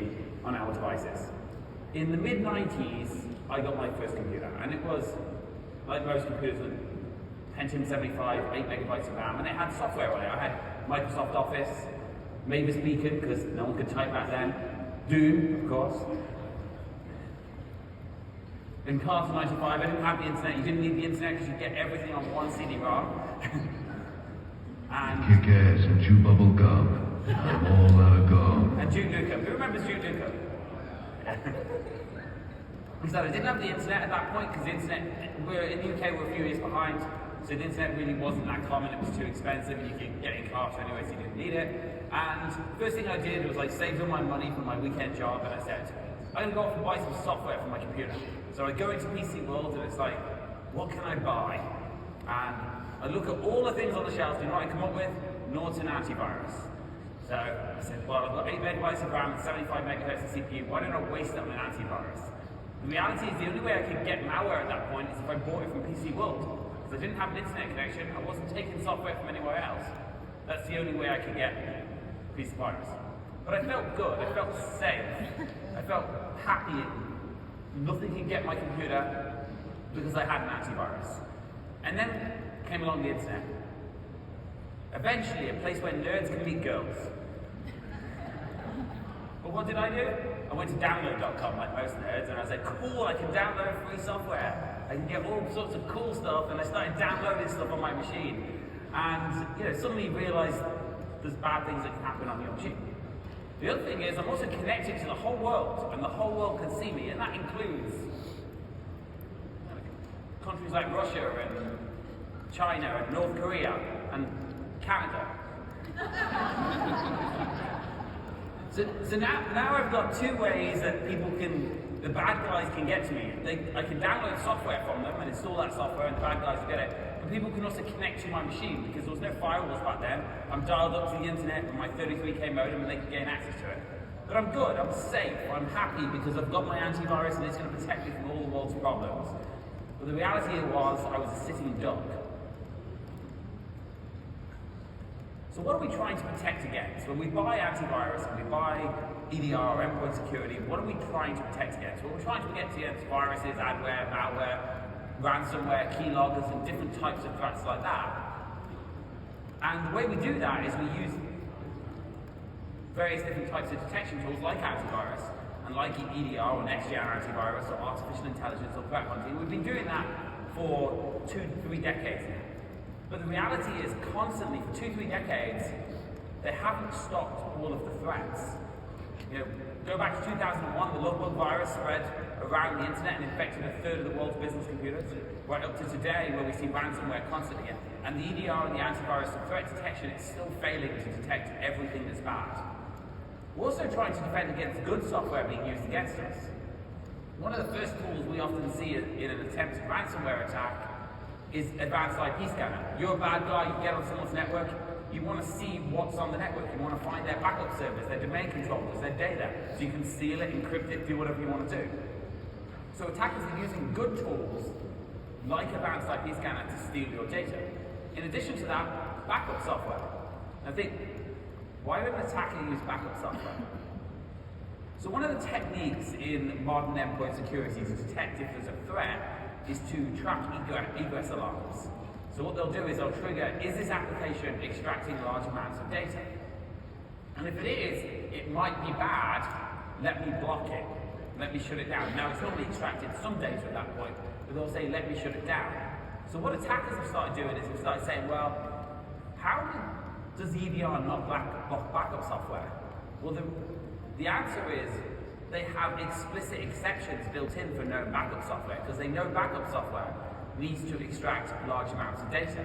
security on our devices. In the mid-90s, I got my first computer, and it was, like most computers, Pentium 75, 8 megabytes of RAM, and it had software on it. I had Microsoft Office, Mavis Beacon, because no one could type back then, Doom, of course. In Cars 95, I didn't have the internet. You didn't need the internet because you get everything on one CD-ROM. And kick ass and chew bubble gum. I'm all out of gum. And Duke Nukem. Who remembers Duke Nukem? Because I didn't have the internet at that point, because the internet, in the UK, we're a few years behind. So the internet really wasn't that common. It was too expensive, and you could get in cars anyway, so you didn't need it. And the first thing I did was saved all my money from my weekend job, and I said, I'm going to go off and buy some software for my computer. So I go into PC World, and it's like, what can I buy? And I look at all the things on the shelves, you know what I come up with? Norton antivirus. So I said, well, I've got 8 megabytes of RAM and 75 megahertz of CPU, why don't I waste it on an antivirus? The reality is the only way I could get malware at that point is if I bought it from PC World. Because I didn't have an internet connection, I wasn't taking software from anywhere else. That's the only way I could get a piece of virus. But I felt good, I felt safe, I felt happy. Nothing could get my computer because I had an antivirus. And then came along the internet. Eventually, a place where nerds can meet girls. But what did I do? I went to download.com like most nerds, and I was like, cool, I can download free software. I can get all sorts of cool stuff, and I started downloading stuff on my machine. And suddenly realized there's bad things that can happen on your machine. The other thing is, I'm also connected to the whole world, and the whole world can see me, and that includes countries like Russia and China and North Korea and Canada. So now I've got two ways that the bad guys can get to me. I can download software from them and install that software, and the bad guys will get it. But people can also connect to my machine, because there was no firewalls back then. I'm dialed up to the internet with my 33K modem, and they can gain access to it. But I'm good, I'm safe, I'm happy, because I've got my antivirus and it's going to protect me from all the world's problems. But the reality was, I was a sitting duck. So what are we trying to protect against? When we buy antivirus and we buy EDR or endpoint security, what are we trying to protect against? Well, we're trying to protect against viruses, adware, malware, ransomware, keyloggers, and different types of threats like that. And the way we do that is we use various different types of detection tools like antivirus, and like EDR or next-gen antivirus or artificial intelligence or threat hunting. We've been doing that for 2 to 3 decades now. But the reality is, constantly, for 2 to 3 decades, they haven't stopped all of the threats. Go back to 2001, the lovebug virus spread around the internet and infected 1/3 of the world's business computers, right up to today, where we see ransomware constantly. And the EDR and the antivirus for threat detection is still failing to detect everything that's bad. We're also trying to defend against good software being used against us. One of the first tools we often see in an attempted ransomware attack is advanced IP scanner. You're a bad guy, you get on someone's network, you want to see what's on the network, you want to find their backup servers, their domain controllers, their data, so you can steal it, encrypt it, do whatever you want to do. So attackers are using good tools, like advanced IP scanner, to steal your data. In addition to that, backup software. I think, why would an attacker use backup software? So one of the techniques in modern endpoint security to detect if there's a threat is to track egress alarms. So what they'll do is they'll trigger, is this application extracting large amounts of data? And if it is, it might be bad, let me block it, let me shut it down. Now it's normally extracted some data at that point, but they'll say, let me shut it down. So what attackers have started doing is they've started saying, well, how does the EDR not block backup software? Well, the answer is, they have explicit exceptions built in for known backup software, because they know backup software needs to extract large amounts of data.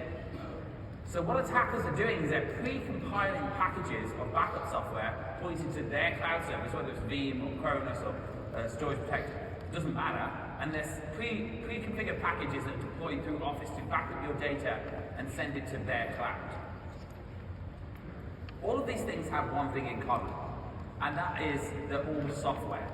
So what attackers are doing is they're pre-compiling packages of backup software pointing to their cloud service, whether it's Veeam or Cronus or Storage Protector, it doesn't matter. And there's pre-configured packages that deploy through Office to back up your data and send it to their cloud. All of these things have one thing in common, and that is they're all software.